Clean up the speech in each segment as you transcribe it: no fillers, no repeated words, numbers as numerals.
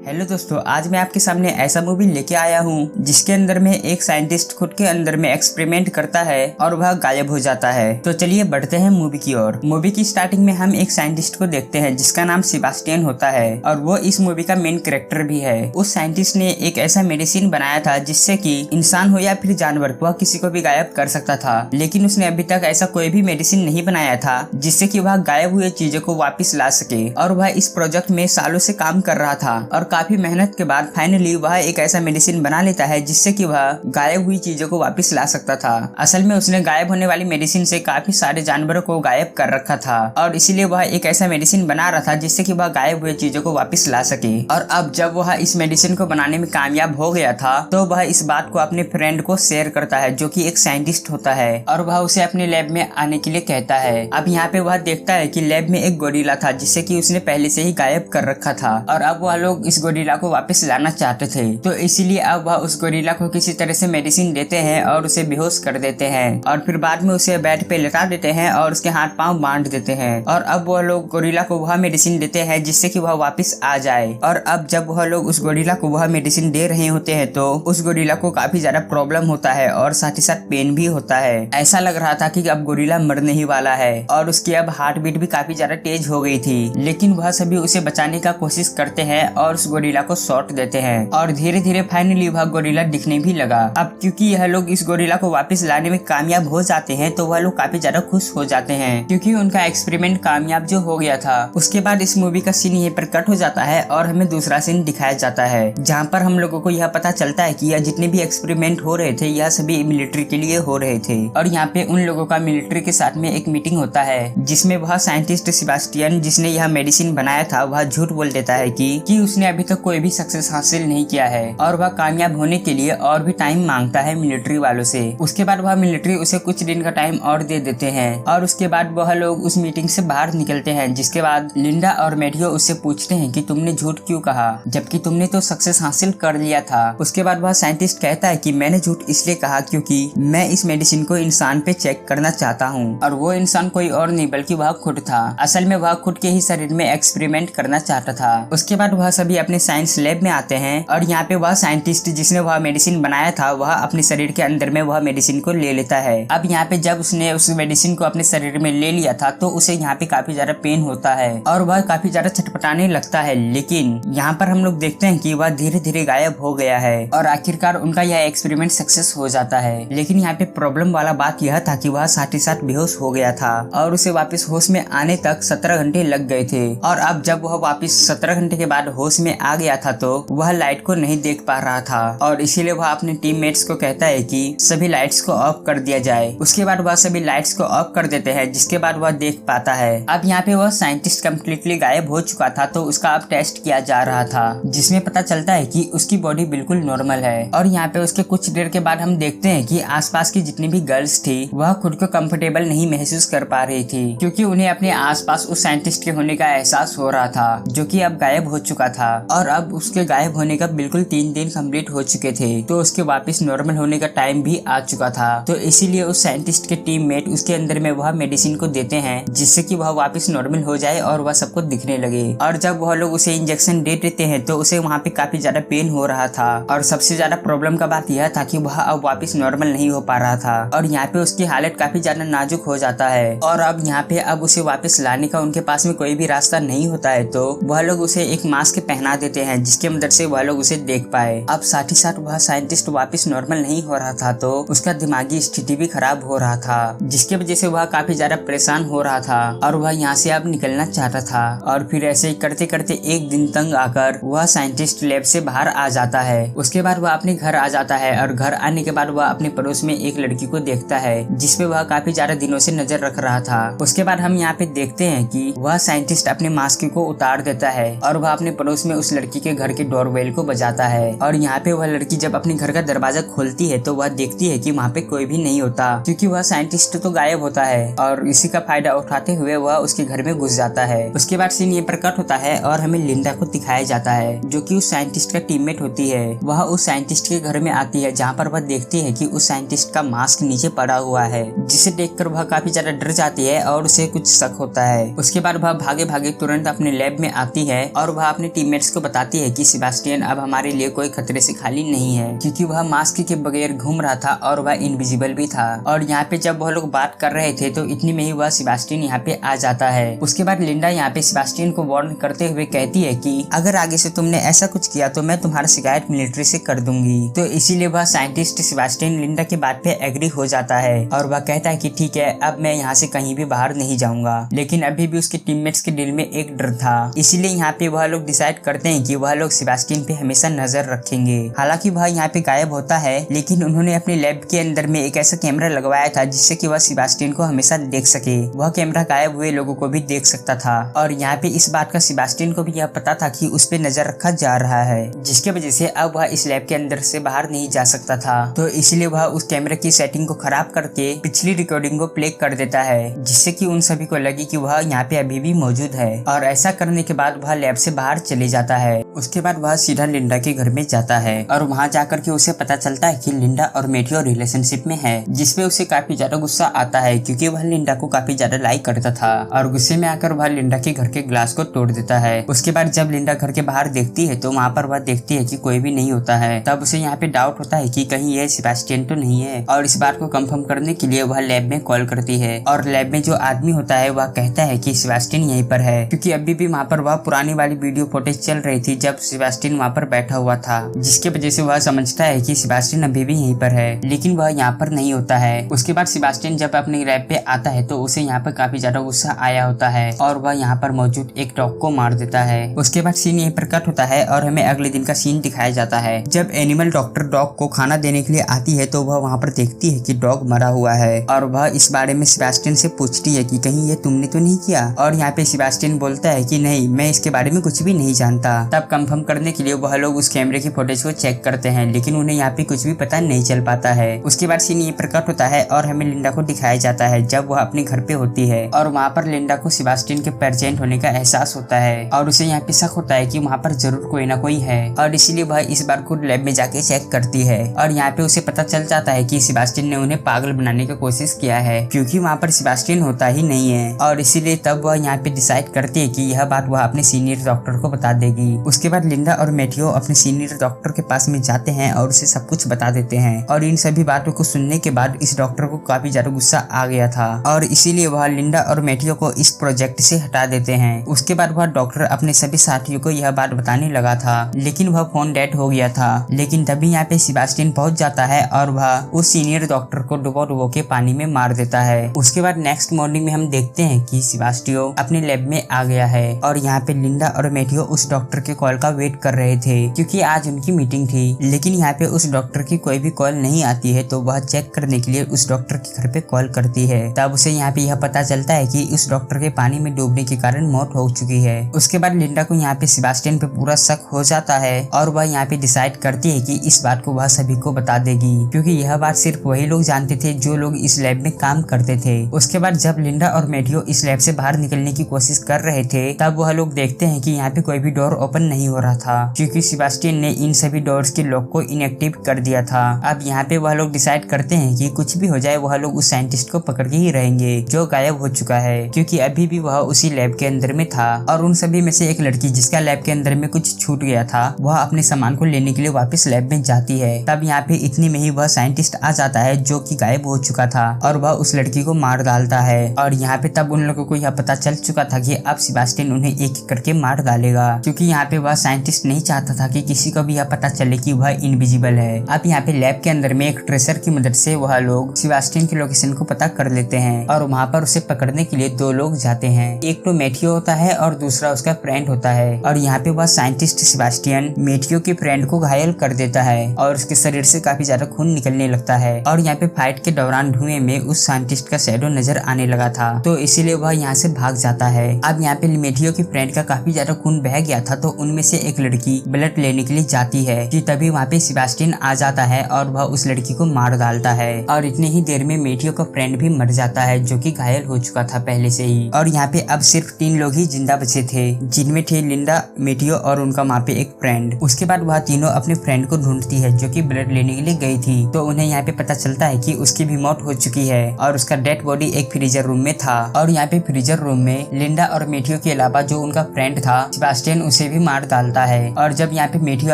Hello दोस्तों, आज मैं आपके सामने ऐसा मूवी लेके आया हूँ जिसके अंदर में एक साइंटिस्ट खुद के अंदर में एक्सपेरिमेंट करता है और वह गायब हो जाता है। तो चलिए बढ़ते हैं मूवी की ओर। मूवी की स्टार्टिंग में हम एक साइंटिस्ट को देखते हैं जिसका नाम सेबास्टियन होता है और वो इस मूवी का मेन कैरेक्टर भी है। उस साइंटिस्ट ने एक ऐसा मेडिसिन बनाया था जिससे कि इंसान हो या फिर जानवर, वह किसी को भी गायब कर सकता था, लेकिन उसने अभी तक ऐसा कोई भी मेडिसिन नहीं बनाया था जिससे कि वह गायब हुए चीजों को वापस ला सके। और वह इस प्रोजेक्ट में सालों से काम कर रहा था और काफी मेहनत के बाद फाइनली वह एक ऐसा मेडिसिन बना लेता है जिससे कि वह गायब हुई चीजों को वापस ला सकता था। असल में उसने गायब होने वाली मेडिसिन से काफी सारे जानवरों को गायब कर रखा था और इसीलिए वह एक ऐसा मेडिसिन बना रहा था जिससे कि वह गायब हुए चीजों को वापस ला सके। और अब जब वह इस मेडिसिन को बनाने में कामयाब हो गया था तो वह इस बात को अपने फ्रेंड को शेयर करता है जो कि एक साइंटिस्ट होता है और वह उसे अपने लैब में आने के लिए कहता है। अब यहाँ पे वह देखता है कि लैब में एक गोरिल्ला था जिसे कि उसने पहले से ही गायब कर रखा था और अब वह लोग इस गोरिल्ला को वापस लाना चाहते थे। तो इसीलिए अब वह उस गोरिल्ला को किसी तरह से मेडिसिन देते हैं और उसे बेहोश कर देते हैं और फिर बाद में उसे बेड पे लेटा देते हैं और उसके हाथ पांव बांध देते हैं। और अब वह लोग गोरिल्ला को वह मेडिसिन देते हैं जिससे कि वह वापस आ जाए। और अब जब वह लोग उस गोरिल्ला को वह मेडिसिन दे रहे होते हैं तो उस गोरिल्ला को काफी ज्यादा प्रॉब्लम होता है और साथ ही साथ पेन भी होता है। ऐसा लग रहा था कि अब गोरिल्ला मरने ही वाला है और उसकी अब हार्ट बीट भी काफी ज्यादा तेज हो गई थी, लेकिन वह सभी उसे बचाने का कोशिश करते हैं और उस गोरिल्ला को शॉट देते हैं और धीरे धीरे फाइनली वह गोरिल्ला दिखने भी लगा। अब क्योंकि यह लोग इस गोरिल्ला को वापस लाने में कामयाब हो जाते हैं तो वह लोग काफी ज्यादा खुश हो जाते हैं क्योंकि उनका एक्सपेरिमेंट कामयाब जो हो गया था। उसके बाद इस मूवी का सीन यहीं पर कट हो जाता है और हमें दूसरा सीन दिखाया जाता है जहाँ पर हम लोगों को यह पता चलता है कि यह जितने भी एक्सपेरिमेंट हो रहे थे यह सभी मिलिट्री के लिए हो रहे थे। और यहाँ पे उन लोगों का मिलिट्री के साथ में एक मीटिंग होता है जिसमें वह साइंटिस्ट सेबास्टियन जिसने यह मेडिसिन बनाया था वह झूठ बोल देता है कि उसने अभी तक कोई भी सक्सेस हासिल नहीं किया है और वह कामयाब होने के लिए और भी टाइम मांगता है मिलिट्री वालों से। उसके बाद वह मिलिट्री उसे कुछ दिन का टाइम और दे देते हैं और उसके बाद वह लोग उस मीटिंग से बाहर निकलते हैं। जिसके बाद लिंडा और मैथियो उससे पूछते हैं कि तुमने झूठ क्यों कहा जबकि तुमने तो सक्सेस हासिल कर लिया था। उसके बाद वह साइंटिस्ट कहता है कि मैंने झूठ इसलिए कहा क्योंकि मैं इस मेडिसिन को इंसान पे चेक करना चाहता हूँ और वो इंसान कोई और नहीं बल्कि वह खुद था। असल में वह खुद के ही शरीर में एक्सपेरिमेंट करना चाहता था। उसके बाद वह सभी अपने साइंस लैब में आते हैं और यहाँ पे वह साइंटिस्ट जिसने वह मेडिसिन बनाया था वह अपने शरीर के अंदर में वह मेडिसिन को ले लेता है। अब यहाँ पे जब उसने उस मेडिसिन को अपने शरीर में ले लिया था तो उसे यहाँ पे काफी ज्यादा पेन होता है और वह काफी ज्यादा छटपटाने लगता है, लेकिन यहाँ पर हम लोग देखते हैं कि वह धीरे धीरे गायब हो गया है और आखिरकार उनका यह एक्सपेरिमेंट सक्सेस हो जाता है। लेकिन यहाँ पे प्रॉब्लम वाला बात यह था कि वह साथ ही साथ बेहोश हो गया था और उसे वापस होश में आने तक 17 घंटे लग गए थे। और अब जब वह वापस 17 घंटे के बाद होश में आ गया था तो वह लाइट को नहीं देख पा रहा था और इसीलिए वह अपने टीममेट्स को कहता है कि सभी लाइट्स को ऑफ कर दिया जाए। उसके बाद वह सभी लाइट्स को ऑफ कर देते हैं जिसके बाद वह देख पाता है। अब यहाँ पे वह साइंटिस्ट कम्प्लीटली गायब हो चुका था तो उसका अब टेस्ट किया जा रहा था जिसमें पता चलता है कि उसकी बॉडी बिल्कुल नॉर्मल है। और यहाँ पे उसके कुछ देर के बाद हम देखते हैं कि आसपास की जितनी भी गर्ल्स थी वह खुद को कंफर्टेबल नहीं महसूस कर पा रही थी क्योंकि उन्हें अपने आसपास उस साइंटिस्ट के होने का एहसास हो रहा था जो कि अब गायब हो चुका था। और अब उसके गायब होने का बिल्कुल 3 दिन कंप्लीट हो चुके थे तो उसके वापस नॉर्मल होने का टाइम भी आ चुका था। तो इसीलिए उस साइंटिस्ट के टीममेट उसके अंदर में वह मेडिसिन को देते हैं जिससे कि वह वापस नॉर्मल हो जाए और वह सबको दिखने लगे। और जब वह लोग उसे इंजेक्शन दे देते हैं तो उसे वहाँ पे काफी ज्यादा पेन हो रहा था और सबसे ज्यादा प्रॉब्लम का बात यह था कि वह अब वापस नॉर्मल नहीं हो पा रहा था और यहाँ पे उसकी हालत काफी ज्यादा नाजुक हो जाता है। और अब यहाँ पे अब उसे वापस लाने का उनके पास में कोई भी रास्ता नहीं होता है तो वह लोग उसे एक मास्क पहना देते हैं जिसके मदद से वह लोग उसे देख पाए। अब साथ ही साथ वह साइंटिस्ट वापस नॉर्मल नहीं हो रहा था तो उसका दिमागी स्थिति भी खराब हो रहा था जिसके वजह से वह काफी ज्यादा परेशान हो रहा था और वह यहाँ से अब निकलना चाहता था। और फिर ऐसे ही करते करते एक दिन तंग आकर वह साइंटिस्ट लैब से बाहर आ जाता है। उसके बाद वह अपने घर आ जाता है और घर आने के बाद वह अपने पड़ोस में एक लड़की को देखता है जिसपे वह काफी ज्यादा दिनों से नजर रख रहा था। उसके बाद हम यहाँ पे देखते हैं कि वह साइंटिस्ट अपने मास्क को उतार देता है और वह अपने पड़ोस में उस लड़की के घर के डोरबेल को बजाता है। और यहाँ पे वह लड़की जब अपने घर का दरवाजा खोलती है तो वह देखती है कि वहाँ पे कोई भी नहीं होता क्योंकि वह साइंटिस्ट तो गायब होता है और इसी का फायदा उठाते हुए वह उसके घर में घुस जाता है। उसके बाद सीन ये पर कट होता है और हमें लिंडा को दिखाया जाता है जो कि उस साइंटिस्ट का टीममेट होती है। वह उस साइंटिस्ट के घर में आती है जहाँ पर वह देखती है कि उस साइंटिस्ट का मास्क नीचे पड़ा हुआ है जिसे देखकर वह काफी ज्यादा डर जाती है और उसे कुछ शक होता है। उसके बाद वह भागे भागे तुरंत अपने लैब में आती है और वह अपने टीममेट्स उसको बताती है कि सेबास्टियन अब हमारे लिए कोई खतरे से खाली नहीं है, क्योंकि वह मास्क के बगैर घूम रहा था और वह इनविजिबल भी था। और यहाँ पे जब वह लोग बात कर रहे थे तो इतनी में ही वह सेबास्टियन यहाँ पे आ जाता है। उसके बाद लिंडा यहाँ पे सेबास्टियन को वार्न करते हुए कहती है कि अगर आगे से तुमने ऐसा कुछ किया तो मैं तुम्हारा शिकायत मिलिट्री से कर दूंगी। तो इसीलिए वह साइंटिस्ट सेबास्टियन लिंडा के बात पे एग्री हो जाता है और वह कहता है कि ठीक है, अब मैं यहाँ से कहीं भी बाहर नहीं जाऊंगा। लेकिन अभी भी उसके टीममेट्स के दिल में एक डर था, इसीलिए यहाँ पे वह लोग डिसाइड करते हैं कि वह लोग सेबास्टियन पे हमेशा नजर रखेंगे। हालांकि वह यहाँ पे गायब होता है, लेकिन उन्होंने अपने लैब के अंदर में एक ऐसा कैमरा लगवाया था जिससे कि वह सेबास्टियन को हमेशा देख सके। वह कैमरा गायब हुए लोगों को भी देख सकता था और यहाँ पे इस बात का सेबास्टियन को भी यह पता था कि उस पे नजर रखा जा रहा है, जिसकी वजह से अब वह इस लैब के अंदर से बाहर नहीं जा सकता था। तो इसलिए वह उस कैमरे की सेटिंग को खराब करके पिछली रिकॉर्डिंग को प्ले कर देता है, जिससे कि उन सभी को लगे कि वह यहाँ पे अभी भी मौजूद है। और ऐसा करने के बाद वह लैब से बाहर चले जाता है। उसके बाद वह सीधा लिंडा के घर में जाता है और वहाँ जाकर के उसे पता चलता है कि लिंडा और मेटियो रिलेशनशिप में है, जिसपे उसे काफी ज्यादा गुस्सा आता है, क्योंकि वह लिंडा को काफी ज्यादा लाइक करता था और गुस्से में आकर वह लिंडा के घर के ग्लास को तोड़ देता है। उसके बाद जब लिंडा घर के बाहर देखती है तो वहाँ पर वह देखती है कि कोई भी नहीं होता है। तब उसे यहाँ पे डाउट होता है कि कहीं यह सेबास्टियन तो नहीं है, और इस बात को कंफर्म करने के लिए वह लैब में कॉल करती है। और लैब में जो आदमी होता है वह कहता है कि सेबास्टियन यहीं पर है, क्योंकि अभी भी वहाँ पर वह पुरानी वाली वीडियो फुटेज चल रही थी जब सेबास्टियन वहाँ पर बैठा हुआ था, जिसके वजह से वह समझता है कि सेबास्टियन अभी भी यहीं पर है, लेकिन वह यहाँ पर नहीं होता है। उसके बाद सेबास्टियन जब अपने लैब पे आता है तो उसे यहाँ पर काफी ज्यादा गुस्सा आया होता है और वह यहाँ पर मौजूद एक डॉग को मार देता है। उसके बाद सीन यहीं पर कट होता है और हमें अगले दिन का सीन दिखाया जाता है। जब एनिमल डॉक्टर डॉग को खाना देने के लिए आती है तो वह वहाँ पर देखती है कि डॉग मरा हुआ है और वह इस बारे में सेबास्टियन से पूछती है कि कहीं ये तुमने तो नहीं किया। और यहाँ पे सेबास्टियन बोलता है कि नहीं, मैं इसके बारे में कुछ भी नहीं जानता। तब कंफर्म करने के लिए वह लोग उस कैमरे की फुटेज को चेक करते हैं, लेकिन उन्हें यहाँ पे कुछ भी पता नहीं चल पाता है। उसके बाद सीन यहीं पर कट होता है और हमें लिंडा को दिखाया जाता है जब वह अपने घर पे होती है और वहाँ पर लिंडा को सेबास्टियन के प्रेजेंट होने का एहसास होता है और उसे यहाँ पे शक होता है कि वहाँ पर जरूर कोई ना कोई है, और इसीलिए वह इस बार खुद लैब में जाके चेक करती है। और यहाँ पे उसे पता चल जाता है कि सेबास्टियन ने उन्हें पागल बनाने की कोशिश किया है, क्योंकि वहाँ पर सेबास्टियन होता ही नहीं है। और इसीलिए तब वह यहाँ पे डिसाइड करती है कि यह बात वह अपने सीनियर डॉक्टर को बता देगी। उसके बाद लिंडा और मेटियो अपने सीनियर डॉक्टर के पास में जाते हैं और उसे सब कुछ बता देते हैं। और इन सभी बातों को सुनने के बाद इस डॉक्टर को काफी ज्यादा गुस्सा आ गया था और इसीलिए वह लिंडा और मेटियो को इस प्रोजेक्ट से हटा देते हैं। उसके बाद वह डॉक्टर अपने सभी साथियों को यह बात बताने लगा था, लेकिन वह फोन डेड हो गया था। लेकिन तभी यहाँ पे सेबास्टियन पहुंच जाता है और वह उस सीनियर डॉक्टर को डुबो के पानी में मार देता है। उसके बाद नेक्स्ट मॉर्निंग में हम देखते हैं कि सेबास्टियो अपने लैब में आ गया है और यहाँ पे लिंडा और मेटियो उस डॉक्टर के कॉल का वेट कर रहे थे, क्योंकि आज उनकी मीटिंग थी। लेकिन यहाँ पे उस डॉक्टर की कोई भी कॉल नहीं आती है, तो वह चेक करने के लिए उस डॉक्टर के घर पे कॉल करती है। तब उसे यहाँ पे यह पता चलता है कि उस डॉक्टर के पानी में डूबने के कारण मौत हो चुकी है। उसके बाद लिंडा को यहाँ पे सेबास्टियन पे पूरा शक हो जाता है और वह यहाँ पे डिसाइड करती है कि इस बात को वह सभी को बता देगी, क्योंकि यह बात सिर्फ वही लोग जानते थे जो लोग इस लैब में काम करते थे। उसके बाद जब लिंडा और मेटियो इस लैब से बाहर निकलने की कोशिश कर रहे थे, तब वह लोग देखते हैं कि यहाँ पे कोई भी डोर ओपन नहीं हो रहा था, क्योंकि सेबास्टियन ने इन सभी डोर्स के लॉक को इनएक्टिव कर दिया था। अब यहाँ पे वह लोग डिसाइड करते हैं कि कुछ भी हो जाए वह लोग उस साइंटिस्ट को पकड़ के ही रहेंगे जो गायब हो चुका है, क्योंकि अभी भी वह उसी लैब के अंदर में था। और उन सभी में से एक लड़की जिसका लैब के अंदर में कुछ छूट गया था, वह अपने सामान को लेने के लिए वापस लैब में जाती है। तब यहाँ पे इतने में ही वह साइंटिस्ट आ जाता है जो कि गायब हो चुका था और वह उस लड़की को मार डालता है। और यहाँ पे तब उन लोगों को यह पता चल चुका था कि अब सेबास्टियन उन्हें एक एक करके मार डालेगा, क्योंकि यहाँ पे वह साइंटिस्ट नहीं चाहता था कि किसी को भी यह पता चले कि वह इनविजिबल है। अब यहाँ पे लैब के अंदर में एक ट्रेसर की मदद से वह लोग सेबास्टियन की लोकेशन को पता कर लेते हैं और वहाँ पर उसे पकड़ने के लिए दो लोग जाते हैं। एक तो मेटियो होता है और दूसरा उसका फ्रेंड होता है। और यहाँ पे वह साइंटिस्ट सेबास्टियन मेटियो के फ्रेंड को घायल कर देता है और उसके शरीर से काफी ज्यादा खून निकलने लगता है। और यहाँ पे फाइट के दौरान धुएं में उस साइंटिस्ट का शैडो नजर आने लगा था, तो इसीलिए वह यहाँ से भाग जाता है। अब यहाँ पे मेटियो के फ्रेंड का काफी ज्यादा खून बह गया था, तो उनमें से एक लड़की ब्लड लेने के लिए जाती है कि तभी वहाँ पे सेबास्टियन आ जाता है और वह उस लड़की को मार डालता है। और इतनी ही देर में मेटियो का फ्रेंड भी मर जाता है जो कि घायल हो चुका था पहले से ही। और यहाँ पे अब सिर्फ 3 लोग ही जिंदा बचे थे, जिनमें थे लिंडा, मेटियो और उनका वहाँ पे एक फ्रेंड। उसके बाद वह तीनों अपने फ्रेंड को ढूंढती है जो कि ब्लड लेने के लिए गई थी, तो उन्हें यहाँ पे पता चलता है कि उसकी भी मौत हो चुकी है और उसका डेड बॉडी एक फ्रीजर रूम में था। और यहाँ पे फ्रीजर रूम में लिंडा और मेटियो के अलावा जो उनका फ्रेंड था सेबास्टियन, उसे उसे भी मार डालता है। और जब यहाँ पे मेथियो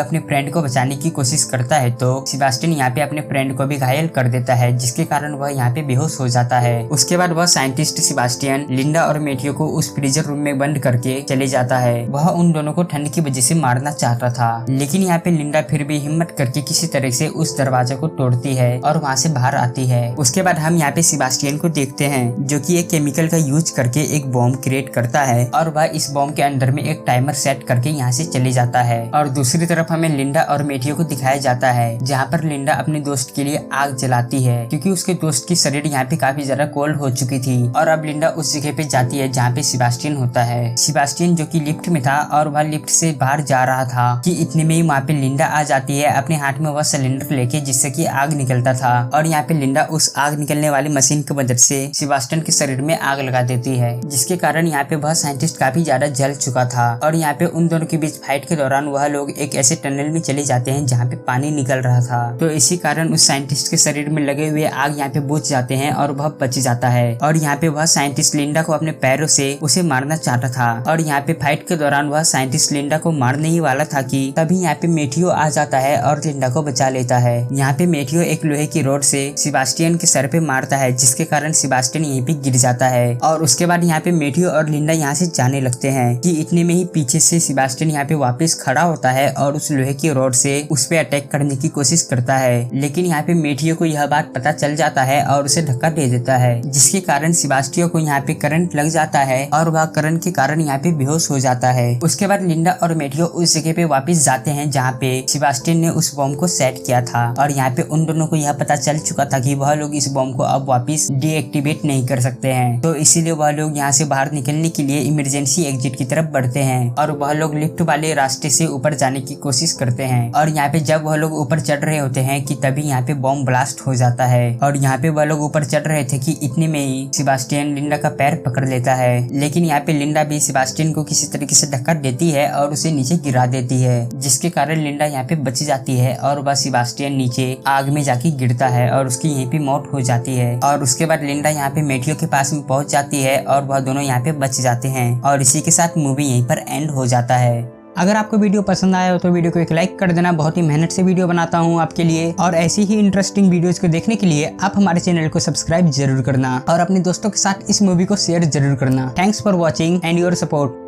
अपने फ्रेंड को बचाने की कोशिश करता है तो सेबास्टियन यहाँ पे अपने फ्रेंड को भी घायल कर देता है, जिसके कारण वह यहाँ पे बेहोश हो जाता है। उसके बाद वह साइंटिस्ट सेबास्टियन लिंडा और मेथियो को उस फ्रीजर रूम में बंद करके चले जाता है। वह उन दोनों को ठंड की वजह से मारना चाहता था, लेकिन यहाँ पे लिंडा फिर भी हिम्मत करके किसी तरह से उस दरवाजे को तोड़ती है और वहाँ से बाहर आती है। उसके बाद हम यहाँ पे सेबास्टियन को देखते हैं जो कि एक केमिकल का यूज करके एक बॉम्ब क्रिएट करता है और वह इस बॉम्ब के अंदर में एक टाइमर सेट करके यहाँ से चले जाता है। और दूसरी तरफ हमें लिंडा और मेथियो को दिखाया जाता है, जहाँ पर लिंडा अपने दोस्त के लिए आग जलाती है क्योंकि उसके दोस्त की शरीर यहाँ पे काफी ज्यादा कोल्ड हो चुकी थी। और अब लिंडा उस जगह पे जाती है जहाँ पे सेबास्टियन होता है। सेबास्टियन जो कि लिफ्ट में था और वह लिफ्ट से बाहर जा रहा था कि इतने में ही वहाँ पे लिंडा आ जाती है अपने हाथ में वह सिलेंडर लेके, जिससे कि आग निकलता था। और यहाँ पे लिंडा उस आग निकलने वाली मशीन की मदद से सेबास्टियन के शरीर में आग लगा देती है, जिसके कारण यहाँ पे वह साइंटिस्ट काफी ज्यादा जल चुका था। और यहाँ पे उन दोनों के बीच फाइट के दौरान वह लोग एक ऐसे टनल में चले जाते हैं जहाँ पे पानी निकल रहा था। तो इसी कारण उस साइंटिस्ट के शरीर में लगे हुए आग यहाँ पे बुझ जाते हैं और वह बच जाता है। और यहाँ पे वह साइंटिस्ट लिंडा को अपने पैरों से उसे मारना चाहता था। और यहाँ पे फाइट के दौरान वह साइंटिस्ट लिंडा को मारने ही वाला था कि तभी यहाँ पे मेथियो आ जाता है और लिंडा को बचा लेता है। यहाँ पे मेथियो एक लोहे की रॉड से सेबास्टियन के सर पे मारता है, जिसके कारण सेबास्टियन यहीं पे गिर जाता है। और उसके बाद यहाँ पे मेथियो और लिंडा यहाँ से जाने लगते हैं कि इतने में ही पीछे से सेबास्टियन यहाँ पे वापस खड़ा होता है और उस लोहे की रॉड से उस पे अटैक करने की कोशिश करता है। लेकिन यहाँ पे मेथियो को यह बात पता चल जाता है और उसे धक्का दे देता है, जिसके कारण सेबास्टियन को यहाँ पे करंट लग जाता है और वह करंट के कारण यहाँ पे बेहोश हो जाता है। उसके बाद लिंडा और मेथियो उस जगह पे वापस जाते हैं जहाँ पे सेबास्टियन ने उस बॉम्ब को सेट किया था। और यहाँ पे उन दोनों को यह पता चल चुका था कि वह लोग इस बॉम्ब को अब वापस डीएक्टिवेट नहीं कर सकते हैं। तो इसीलिए वह लोग यहाँ से बाहर निकलने के लिए इमरजेंसी एग्जिट की तरफ बढ़ते हैं और वह लोग लिफ्ट वाले रास्ते से ऊपर जाने की कोशिश करते हैं। और यहाँ पे जब वह लोग ऊपर चढ़ रहे होते हैं कि तभी यहाँ पे बॉम्ब ब्लास्ट हो जाता है। और यहाँ पे वह लोग ऊपर चढ़ रहे थे कि इतने में ही सेबास्टियन लिंडा का पैर पकड़ लेता है। लेकिन यहाँ पे लिंडा भी सेबास्टियन को किसी तरीके से धक्का देती है और उसे नीचे गिरा देती है, जिसके कारण लिंडा यहाँ पे बच जाती है और वह सेबास्टियन नीचे आग में जाके गिरता है और उसकी यहीं पे मौत हो जाती है। और उसके बाद लिंडा यहाँ पे मेथियो के पास में पहुंच जाती है और वह दोनों यहाँ पे बच जाते हैं और इसी के साथ मूवी यहीं पर एंड हो जाता है। अगर आपको वीडियो पसंद आया हो तो वीडियो को एक लाइक कर देना। बहुत ही मेहनत से वीडियो बनाता हूँ आपके लिए और ऐसी ही इंटरेस्टिंग वीडियोस को देखने के लिए आप हमारे चैनल को सब्सक्राइब जरूर करना और अपने दोस्तों के साथ इस मूवी को शेयर जरूर करना। Thanks for watching and your support.